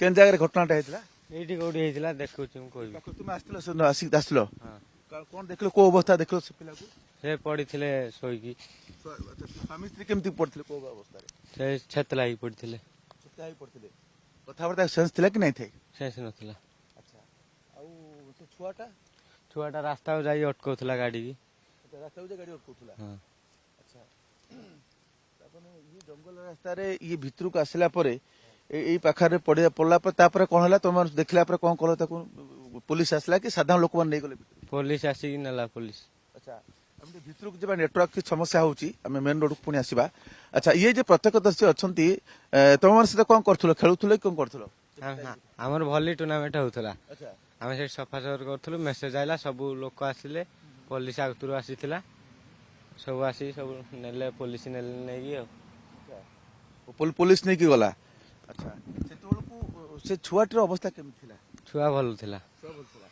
କେନ୍ ଜାଗାରେ ଘଟଣାଟା ହେଇଥିଲା? ଏଇଠି କୋଉଠି ହେଇଥିଲା ଦେଖୁଛି ମୁଁ କହିବି। ତୁମେ ଆସିଥିଲ ହଁ। କଣ ଦେଖିଲ, କୋଉ ଅବସ୍ଥା ଦେଖିଲ ସେ ପିଲାକୁ? ସେ ପଡିଥିଲେ ଶୋଇକି, ସ୍ୱାମୀ ସ୍ତ୍ରୀ କେମିତି ପଡିଥିଲେ, କୋଉ ଅବସ୍ଥାରେ? ସେ ଛେତଲା ହେଇକି ପଡିଥିଲେ। ଛୋଟିଆ ହେଇ ପଡିଥିଲେ। କଥାବାର୍ତ୍ତା ସେନ୍ସ ଥିଲା କି ନାଇଁ ଥାଏ? ସେନ୍ସ ନଥିଲା। ଆଚ୍ଛା, ଆଉ ସେ ଛୁଆଟା? ଛୁଆଟା ରାସ୍ତାକୁ ଯାଇ ଅଟକଉଥିଲା ଗାଡିକି। ରାସ୍ତାକୁ ଯେ ଗାଡି ଅଟକଉଥିଲା। ହଁ। ଆଚ୍ଛା, ତାପରେ ଇଏ ଜଙ୍ଗଲ ରାସ୍ତାରେ ଇଏ ଭିତରକୁ ଆସିଲା ପରେ ଏଇ ପାଖରେ ପଡିଲା ପରେ ତାପରେ କଣ ହେଲା, ତମେ ଦେଖିଲା ପରେ କଣ କଲ ତାକୁ? ପୋଲିସ ଆସିଲା କି ସାଧାରଣ ଲୋକମାନେ ନେଇଗଲେ ଭିତରକୁ? ପୋଲିସ ଆସିକି ନେଲା ପୋଲିସ। ଆଚ୍ଛା, ଆମେ ଭିତରକୁ ଯିବା, ନେଟୱାର୍କ କିଛି ସମସ୍ୟା ହଉଛି, ଆମେ ମେନ୍ ରୋଡକୁ ପୁଣି ଆସିବା। ଆଚ୍ଛା, ଇଏ ଯେ ପ୍ରତ୍ୟକ୍ଷଦର୍ଶୀ ଅଛନ୍ତି, ତମମାନେ ସେଟା କଣ କରୁଥିଲ, ଖେଳୁଥିଲ କି କଣ କରୁଥିଲ? ଆମର ଭଲି ଟୁର୍ଣ୍ଣାମେଣ୍ଟ ହଉଥିଲା। ଆଚ୍ଛା, ଆମେ ସେଠି ସଫାସଫି କରୁଥିଲୁ, ମେସେଜ ଆଇଲା, ସବୁ ଲୋକ ଆସିଲେ, ପୋଲିସ ଆଗରୁ ଆସିଥିଲା, ସବୁ ଆସିକି ସବୁ ନେଲେ, ପୋଲିସ ନେଇକି ଆଉ। ପୋଲିସ ନେଇକି ଗଲା। ଆଚ୍ଛା, ସେତେବେଳକୁ ସେ ଛୁଆଟିର ଅବସ୍ଥା କେମିତି ଥିଲା? ଛୁଆ ଭଲ ଥିଲା।